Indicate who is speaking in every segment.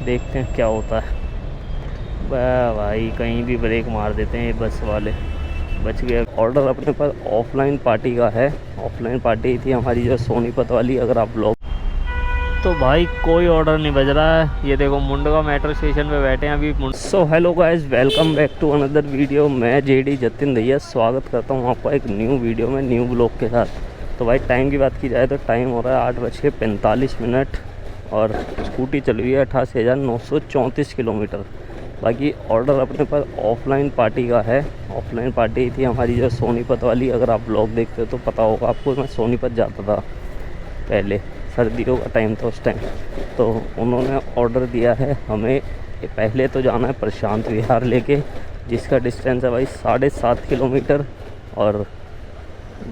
Speaker 1: देखते हैं क्या होता है। भाई कहीं भी ब्रेक मार देते हैं ये बस वाले। बच गया। ऑर्डर अपने पास ऑफलाइन पार्टी का है। ऑफलाइन पार्टी थी हमारी जो सोनीपत वाली। अगर आप लोग तो भाई कोई ऑर्डर नहीं बज रहा है। ये देखो मुंडगा मेट्रो स्टेशन पे बैठे हैं अभी। So hello guys, welcome back to another video. मैं जेडी जतिन भैया स्वागत करता हूँ आपका एक न्यू वीडियो में, न्यू ब्लॉग के साथ। तो भाई टाइम की बात की जाए तो टाइम हो रहा है 8:45 और स्कूटी चल रही है 88,934 किलोमीटर। बाकी ऑर्डर अपने पास ऑफलाइन पार्टी का है। ऑफलाइन पार्टी थी हमारी जो सोनीपत वाली। अगर आप ब्लॉग देखते हो तो पता होगा आपको, मैं सोनीपत जाता था पहले, सर्दियों का टाइम था उस टाइम। तो उन्होंने ऑर्डर दिया है हमें। पहले तो जाना है प्रशांत विहार लेके, जिसका डिस्टेंस है भाई 7.5 किलोमीटर। और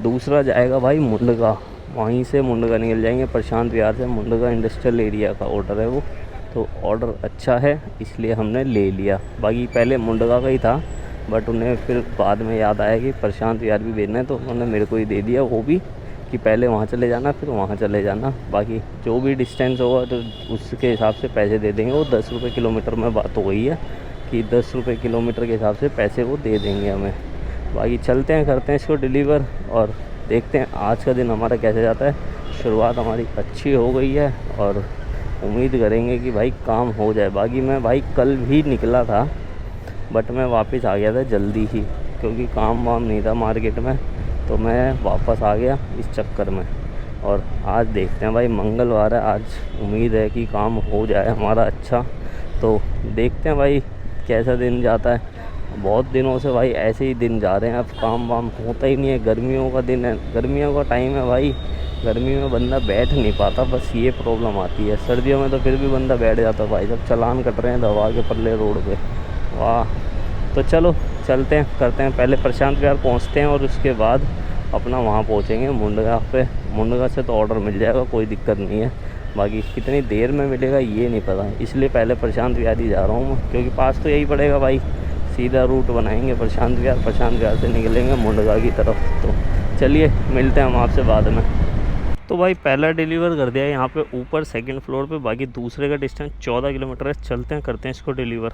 Speaker 1: दूसरा जाएगा भाई मुंडगा, वहीं से मुंडगा निकल जाएंगे प्रशांत विहार से। मुंडगा इंडस्ट्रियल एरिया का ऑर्डर है वो। तो ऑर्डर अच्छा है इसलिए हमने ले लिया। बाकी पहले मुंडगा का ही था, बट उन्हें फिर बाद में याद आया कि प्रशांत विहार भी भेजना है, तो उन्होंने मेरे को ही दे दिया वो भी, कि पहले वहाँ चले जाना फिर वहाँ चले जाना। बाकी जो भी डिस्टेंस होगा तो उसके हिसाब से पैसे दे देंगे। वो 10 रुपये किलोमीटर में बात हो गई है कि 10 रुपये किलोमीटर के हिसाब से पैसे वो दे देंगे हमें। बाकी चलते हैं, करते हैं इसको डिलीवर और देखते हैं आज का दिन हमारा कैसे जाता है। शुरुआत हमारी अच्छी हो गई है और उम्मीद करेंगे कि भाई काम हो जाए। बाकी मैं भाई कल भी निकला था, बट मैं वापस आ गया था जल्दी ही, क्योंकि काम वाम नहीं था मार्केट में, तो मैं वापस आ गया इस चक्कर में। और आज देखते हैं भाई, मंगलवार है आज, उम्मीद है कि काम हो जाए हमारा अच्छा। तो देखते हैं भाई कैसा दिन जाता है। बहुत दिनों से भाई ऐसे ही दिन जा रहे हैं, अब काम वाम होता ही नहीं है। गर्मियों का दिन है, गर्मियों का टाइम है भाई, गर्मी में बंदा बैठ नहीं पाता, बस ये प्रॉब्लम आती है। सर्दियों में तो फिर भी बंदा बैठ जाता है भाई, जब चालान कट रहे हैं दवा के पल्ले रोड पे। वाह। तो चलो चलते हैं, करते हैं, पहले प्रशांत विहार पहुंचते हैं और उसके बाद अपना वहाँ पहुंचेंगे मुंडगा पे। मुंडगा से तो ऑर्डर मिल जाएगा, कोई दिक्कत नहीं है। बाकी कितनी देर में मिलेगा ये नहीं पता, इसलिए पहले प्रशांत विहार ही जा रहा हूँ मैं, क्योंकि पास तो यही पड़ेगा भाई। सीधा रूट बनाएंगे प्रशांत विहार, प्रशांत विहार से निकलेंगे मुंडगा की तरफ। तो चलिए मिलते हैं हम आपसे बाद में। तो भाई पहला डिलीवर कर दिया यहाँ पे ऊपर सेकंड फ्लोर पे। बाकी दूसरे का डिस्टेंस 14 किलोमीटर है। चलते हैं, करते हैं इसको डिलीवर।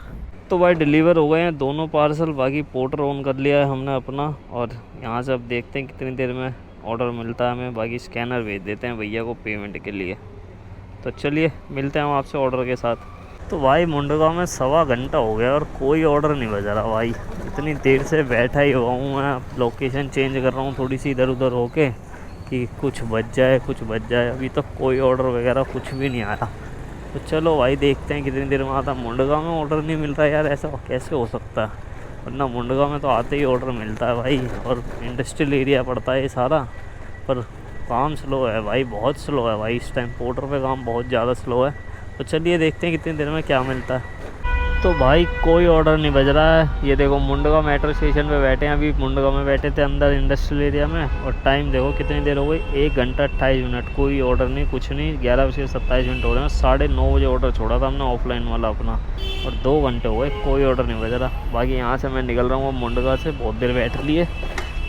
Speaker 1: तो भाई डिलीवर हो गए हैं दोनों पार्सल। बाकी पोर्टर ऑन कर लिया है हमने अपना, और यहाँ से अब देखते हैं कितनी देर में ऑर्डर मिलता है हमें। बाकी स्कैनर भेज देते हैं भैया को पेमेंट के लिए। तो चलिए मिलते हैं हम आपसे ऑर्डर के साथ। तो भाई मुंडगा में 1.25 घंटा हो गया और कोई ऑर्डर नहीं बजा रहा भाई। इतनी देर से बैठा ही हुआ हूँ मैं, लोकेशन चेंज कर रहा हूँ थोड़ी सी इधर उधर होके कि कुछ बच जाए कुछ बच जाए। अभी तक कोई ऑर्डर वगैरह कुछ भी नहीं आया। तो चलो भाई देखते हैं कितनी देर में आता। मुंडगा में ऑर्डर नहीं मिल रहा यार, ऐसा कैसे हो सकता है? वरना मुंडगा में तो आते ही ऑर्डर मिलता है भाई, और इंडस्ट्रियल एरिया पड़ता है ये सारा। पर काम स्लो है भाई, बहुत स्लो है भाई इस टाइम। पोर्टर पे काम बहुत ज़्यादा स्लो है। तो चलिए देखते हैं कितनी देर में क्या मिलता है। तो भाई कोई ऑर्डर नहीं बज रहा है। ये देखो मुंडगा मेट्रो स्टेशन पे बैठे हैं अभी। मुंडगा में बैठे थे अंदर इंडस्ट्रियल एरिया में, और टाइम देखो कितनी देर हो गई, 1 घंटा 28 मिनट। कोई ऑर्डर नहीं, कुछ नहीं। 11:27 हो रहे हैं। 9:30 बजे ऑर्डर छोड़ा था हमने ऑफलाइन वाला अपना, और 2 घंटे हो गए कोई ऑर्डर नहीं बज रहा। बाकी यहाँ से मैं निकल रहा हूँ मुंडगा से, बहुत देर बैठ लिए,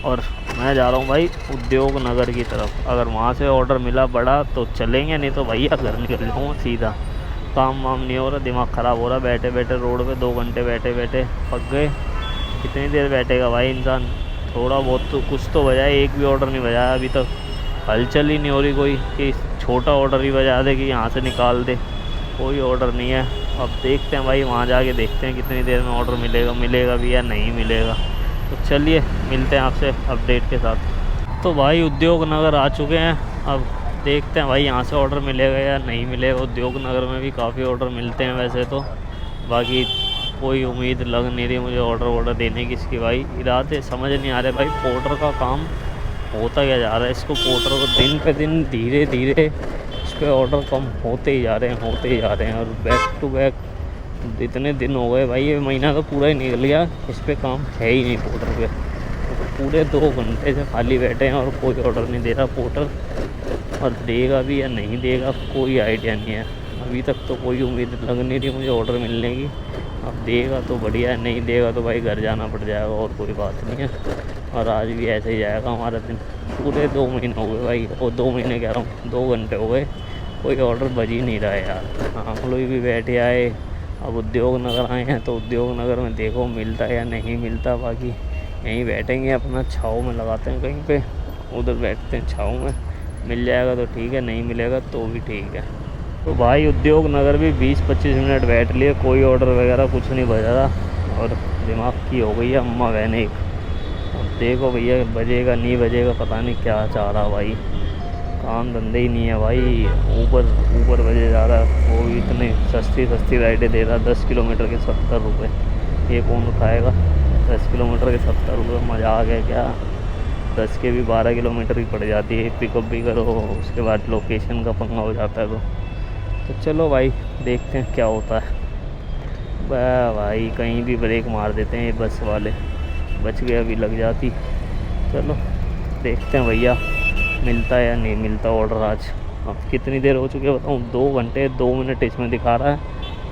Speaker 1: और मैं जा रहा हूँ भाई उद्योग नगर की तरफ। अगर वहाँ से ऑर्डर मिला बड़ा तो चलेंगे, नहीं तो भैया घर निकल जाऊँगा सीधा। काम वाम नहीं हो रहा, दिमाग ख़राब हो रहा बैठे बैठे रोड पे। 2 घंटे बैठे बैठे पक गए। कितनी देर बैठेगा भाई इंसान? थोड़ा बहुत तो कुछ तो बजाए। एक भी ऑर्डर नहीं बजाया अभी तक। हलचल ही नहीं हो रही कोई कि छोटा ऑर्डर ही बजा दे, कि यहाँ से निकाल दे। कोई ऑर्डर नहीं है। अब देखते हैं भाई, वहाँ जाके देखते हैं कितनी देर में ऑर्डर मिलेगा भी या नहीं मिलेगा। तो चलिए मिलते हैं आपसे अपडेट के साथ। तो भाई उद्योग नगर आ चुके हैं। अब देखते हैं भाई यहाँ से ऑर्डर मिलेगा या नहीं मिलेगा। उद्योग नगर में भी काफ़ी ऑर्डर मिलते हैं वैसे तो। बाकी कोई उम्मीद लग नहीं रही मुझे ऑर्डर देने की इसकी भाई। इरादे समझ नहीं आ रहे भाई, पोर्टर का काम होता क्या जा रहा है। इसको पोर्टर को दिन पे दिन धीरे धीरे इस पर ऑर्डर कम होते ही जा रहे हैं। और बैक टू बैक इतने दिन हो गए भाई, ये महीना तो पूरा ही निकल गया, इस पर काम है ही नहीं पोर्टर पे। तो पूरे 2 घंटे से खाली बैठे हैं और कोई ऑर्डर नहीं दे रहा पोर्टर। और देगा भी या नहीं देगा कोई आइडिया नहीं है। अभी तक तो कोई उम्मीद लग नहीं रही मुझे ऑर्डर मिलने की। अब देगा तो बढ़िया है, नहीं देगा तो भाई घर जाना पड़ जाएगा, और कोई बात नहीं है। और आज भी ऐसे ही जाएगा हमारा दिन। पूरे 2 महीने हो गए भाई, और 2 महीने कह रहा हूँ, 2 घंटे हो गए कोई ऑर्डर बज ही नहीं रहा है यार। हम लोग भी बैठे आए, अब उद्योग नगर आए हैं तो उद्योग नगर में देखो मिलता है या नहीं मिलता। बाकी यहीं बैठेंगे, अपना छाँव में लगाते हैं कहीं पे, उधर बैठते हैं छाँव में। मिल जाएगा तो ठीक है, नहीं मिलेगा तो भी ठीक है। तो भाई उद्योग नगर भी 20-25 मिनट बैठ लिए, कोई ऑर्डर वगैरह कुछ नहीं बजा रहा और दिमाग की हो गई है अम्मा बहने। अब देखो भैया बजेगा नहीं बजेगा, पता नहीं क्या चाह रहा भाई, काम धंधे ही नहीं है भाई। ऊबर बजे जा रहा है, वो भी इतने सस्ती राइडें दे रहा, 10 किलोमीटर के 70 रुपये। ये कौन उठाएगा 10 किलोमीटर के 70 रुपये? मज़ा आ गया क्या? 10 के भी 12 किलोमीटर ही पड़ जाती है, पिकअप भी करो, उसके बाद लोकेशन का पंगा हो जाता है। तो चलो भाई देखते हैं क्या होता है। भाई कहीं भी ब्रेक मार देते हैं ये बस वाले, बच गए अभी लग जाती। चलो देखते हैं भैया मिलता है या नहीं मिलता ऑर्डर आज। अब कितनी देर हो चुकी है बताऊँ? 2 घंटे 2 मिनट इसमें दिखा रहा है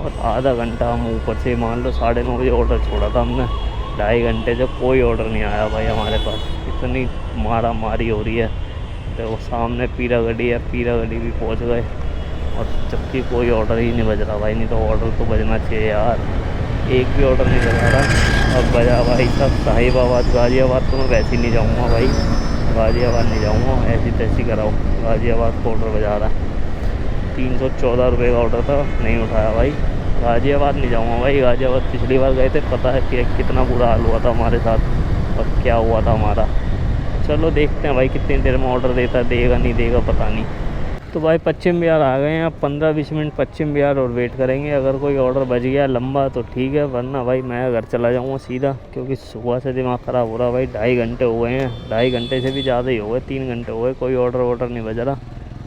Speaker 1: और आधा घंटा हम ऊपर से मान लो 9:30 बजे ऑर्डर छोड़ा था हमने, 2.5 घंटे जब कोई ऑर्डर नहीं आया भाई हमारे पास। इतनी मारा मारी हो रही है। तो वो सामने पीरा गड्डी है, पीरा गड्डी भी पहुंच गए और जबकि कोई ऑर्डर ही नहीं बज रहा भाई। नहीं तो ऑर्डर तो बजना चाहिए यार, एक भी ऑर्डर नहीं बजा रहा। अब बजा भाई सब साहिबाबाद गाज़ियाबाद, तो मैं वैसे ही नहीं जाऊँगा भाई, गाज़ियाबाद नहीं जाऊँगा, ऐसी तैसी कराओ। गाज़ियाबाद को ऑर्डर बजा रहा है, 314 रुपये का ऑर्डर था, नहीं उठाया भाई। गाज़ियाबाद नहीं जाऊँगा भाई, गाज़ियाबाद पिछली बार गए थे, पता है कि कितना बुरा हाल हुआ था हमारे साथ और क्या हुआ था हमारा। चलो देखते हैं भाई कितनी देर में ऑर्डर देता, देगा नहीं देगा पता नहीं। तो भाई पश्चिम बिहार आ गए हैं, अब 15-20 मिनट पश्चिम बिहार और वेट करेंगे। अगर कोई ऑर्डर बज गया लंबा तो ठीक है, वरना भाई मैं घर चला जाऊँगा सीधा, क्योंकि सुबह से दिमाग ख़राब हो रहा भाई। 2.5 घंटे हो गए हैं, 2.5 घंटे से भी ज़्यादा ही हो गए, 3 घंटे हो गए, कोई ऑर्डर नहीं बज रहा।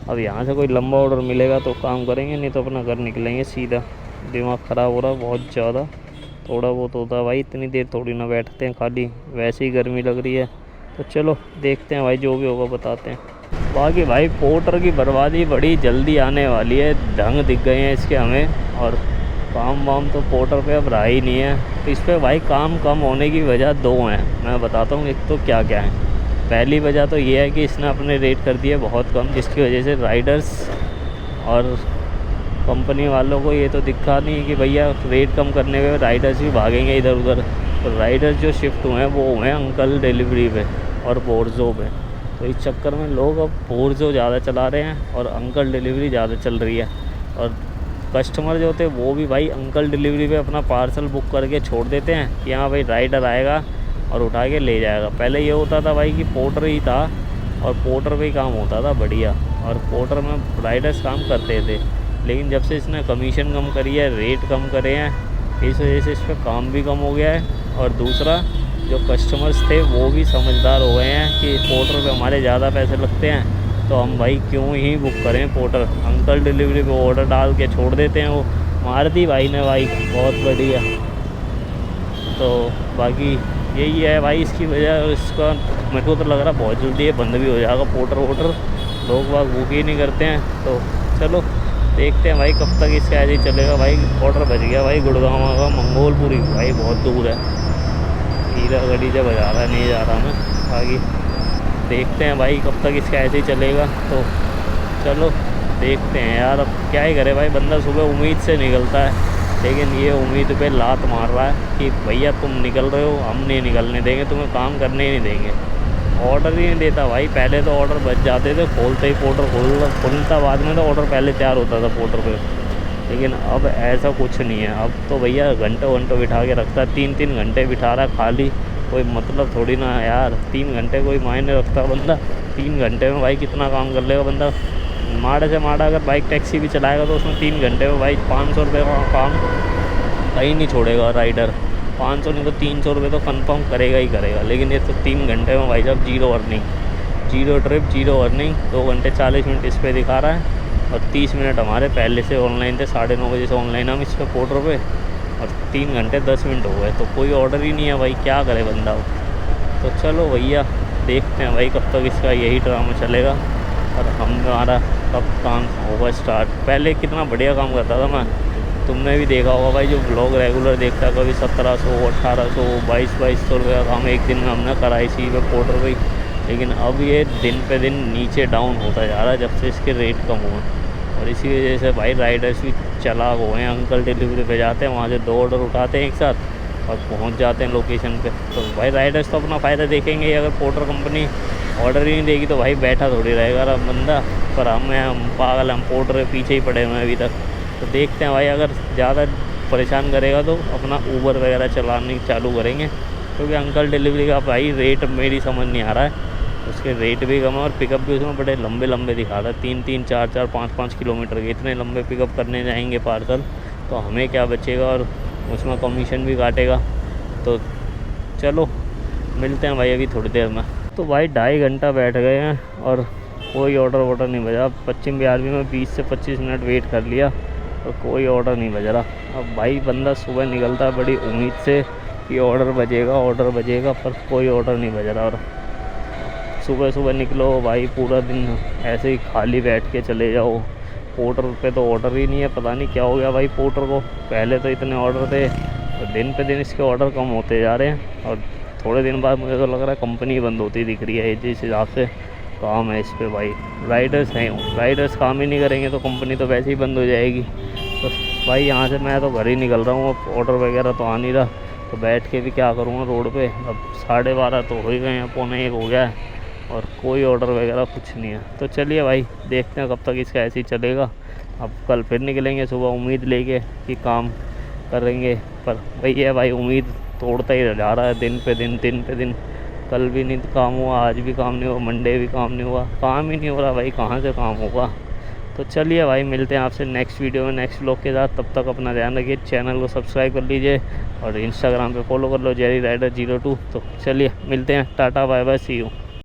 Speaker 1: अब यहाँ से कोई लंबा ऑर्डर मिलेगा तो काम करेंगे, नहीं तो अपना घर निकलेंगे सीधा। दिमाग ख़राब हो रहा बहुत ज़्यादा, थोड़ा बहुत होता है भाई, इतनी देर थोड़ी ना बैठते हैं खाली, वैसे ही गर्मी लग रही है। तो चलो देखते हैं भाई, जो भी होगा बताते हैं। बाकी भाई पोर्टर की बर्बादी बड़ी जल्दी आने वाली है, ढंग दिख गए हैं इसके हमें, और काम वाम तो पोर्टर पे अब रहा ही नहीं है। तो इस पर भाई काम कम होने की वजह 2 हैं, मैं बताता हूँ। एक तो क्या क्या है, पहली वजह तो ये है कि इसने अपने रेट कर दिए बहुत कम, जिसकी वजह से राइडर्स और कंपनी वालों को ये तो दिखा नहीं है कि भैया रेट कम करने पे राइडर्स भी भागेंगे इधर उधर। तो राइडर्स जो शिफ्ट हुए हैं वो हुए हैं अंकल डिलीवरी पे और बोर्जो पे। तो इस चक्कर में लोग अब बोर्जो ज़्यादा चला रहे हैं और अंकल डिलीवरी ज़्यादा चल रही है। और कस्टमर जो होते हैं वो भी भाई अंकल डिलीवरी पे अपना पार्सल बुक करके छोड़ देते हैं कि हाँ भाई राइडर आएगा और उठा के ले जाएगा। पहले ये होता था भाई कि पोर्टर ही था और पोर्टर पे ही काम होता था बढ़िया, और पोर्टर में राइडर्स काम करते थे। लेकिन जब से इसने कमीशन कम करी है, रेट कम करे हैं, इस वजह से इस पर काम भी कम हो गया है। और दूसरा जो कस्टमर्स थे वो भी समझदार हो गए हैं कि पोर्टर पे हमारे ज़्यादा पैसे लगते हैं तो हम भाई क्यों ही बुक करें पोर्टर। अंकल डिलीवरी पे ऑर्डर डाल के छोड़ देते हैं। वो मारुति भाई ने भाई बहुत बढ़िया। तो बाकी यही है भाई इसकी वजह। इसका मेरे को तो लग रहा बहुत जल्दी ये बंद भी हो जाएगा पोर्टर वोटर, लोग बाग बुक ही नहीं करते हैं। तो चलो देखते हैं भाई कब तक इसका ऐसे ही चलेगा। भाई ऑर्डर बज गया भाई गुड़गांव का, मंगोलपुरी भाई बहुत दूर है, हीरा गड्डी जब बजा रहा है, नहीं जा रहा मैं। बाकी देखते हैं भाई कब तक इसका ऐसे ही चलेगा। तो चलो देखते हैं यार, अब क्या ही करे भाई। बंदा सुबह उम्मीद से निकलता है, लेकिन ये उम्मीद पे लात मार रहा है कि भैया तुम निकल रहे हो, हम नहीं निकलने देंगे, तुम्हें काम करने ही नहीं देंगे। ऑर्डर ही नहीं देता भाई। पहले तो ऑर्डर बच जाते थे, खोलते ही पोर्टर खुलता, बाद में तो ऑर्डर पहले तैयार होता था पोर्टर पे। लेकिन अब ऐसा कुछ नहीं है। अब तो भैया घंटों घंटों बिठा के रखता है, 3-3 घंटे बिठा रहा है खाली, कोई मतलब थोड़ी ना है यार। 3 घंटे कोई मायने रखता बंदा? 3 घंटे में भाई कितना काम कर लेगा बंदा। माड़ा से माड़ा अगर बाइक टैक्सी भी चलाएगा तो उसमें 3 घंटे में भाई 500 रुपये का काम कहीं नहीं छोड़ेगा राइडर। 500 नहीं तो 300 रुपये तो कंफर्म करेगा ही करेगा। लेकिन ये तो 3 घंटे में भाई साहब zero earning, zero trip, zero earning. 2 घंटे 40 मिनट इस पर दिखा रहा है और 30 मिनट हमारे पहले से ऑनलाइन थे, 9:30 बजे से ऑनलाइन हम इस पर पोर्टर पे, और 3 घंटे 10 मिनट हो गए। तो कोई ऑर्डर ही नहीं है भाई, क्या करे बंदा। तो चलो भैया देखते हैं भाई कब तक इसका यही ड्रामा चलेगा और हमारा कब काम होगा स्टार्ट। पहले कितना बढ़िया काम करता था मैं, तुमने भी देखा होगा भाई, जो ब्लॉग रेगुलर देखता है, कभी 1700, 1800, 2200 रुपये का काम एक दिन में हमने करा इसी पे पोर्टर पे। लेकिन अब ये दिन पे दिन नीचे डाउन होता जा रहा है जब से इसके रेट कम हुए। और इसी वजह से भाई राइडर्स भी चालाक हो गए हैं। अंकल डिलीवरी पे जाते हैं, वहाँ से 2 ऑर्डर उठाते हैं एक साथ और पहुँच जाते हैं लोकेशन पे। तो भाई राइडर्स तो अपना फ़ायदा देखेंगे। अगर पोर्टर कंपनी ऑर्डर ही नहीं देगी तो भाई बैठा थोड़ी रहेगा बंदा। पर हम पागल, हम पोर्टर के पीछे ही पड़े हुए हैं अभी तक। तो देखते हैं भाई, अगर ज़्यादा परेशान करेगा तो अपना ऊबर वगैरह चलाने चालू करेंगे। क्योंकि अंकल डिलीवरी का भाई रेट मेरी समझ नहीं आ रहा है। उसके रेट भी कम है और पिकअप भी उसमें बड़े लंबे लंबे दिखा रहा है, 3-3, 4-4, 5-5 किलोमीटर के। इतने लंबे पिकअप करने जाएंगे पार्सल तो हमें क्या बचेगा, और उसमें कमीशन भी काटेगा। तो चलो मिलते हैं भाई अभी थोड़ी देर में। तो भाई 2.5 घंटा बैठ गए हैं और कोई ऑर्डर नहीं बजा। पश्चिम बिहार में 20 से 25 मिनट वेट कर लिया और कोई ऑर्डर नहीं बज रहा। अब भाई बंदा सुबह निकलता है बड़ी उम्मीद से कि ऑर्डर बजेगा, पर कोई ऑर्डर नहीं बज रहा। और सुबह सुबह निकलो भाई, पूरा दिन ऐसे ही खाली बैठ के चले जाओ। पोर्टर पे तो ऑर्डर ही नहीं है, पता नहीं क्या हो गया भाई पोर्टर को। पहले तो इतने ऑर्डर थे, तो दिन पे दिन इसके ऑर्डर कम होते जा रहे हैं। और थोड़े दिन बाद मुझे तो लग रहा है कंपनी बंद होती दिख रही है। जिस हिसाब से काम है इस पर भाई, राइडर्स काम ही नहीं करेंगे तो कंपनी तो वैसे ही बंद हो जाएगी। तो भाई यहाँ से मैं तो घर ही निकल रहा हूँ। अब ऑर्डर वगैरह तो आ नहीं रहा, तो बैठ के भी क्या करूँगा रोड पे। अब 12:30 तो हो ही गए हैं, 12:45 हो गया है और कोई ऑर्डर वगैरह कुछ नहीं है। तो चलिए भाई देखते हैं कब तक इसका ऐसे ही चलेगा। अब कल फिर निकलेंगे सुबह उम्मीद लेके कि काम करेंगे, पर वही है भाई, उम्मीद तोड़ता ही जा रहा है दिन पे दिन। कल भी नहीं काम हुआ, आज भी काम नहीं हुआ, मंडे भी काम नहीं हुआ, काम ही नहीं हो रहा भाई, कहाँ से काम होगा। तो चलिए भाई मिलते हैं आपसे नेक्स्ट वीडियो में नेक्स्ट व्लॉग के साथ। तब तक अपना ध्यान रखिए, चैनल को सब्सक्राइब कर लीजिए और इंस्टाग्राम पे फॉलो कर लो jerryrider02। तो चलिए मिलते हैं, tata bye bye, see you.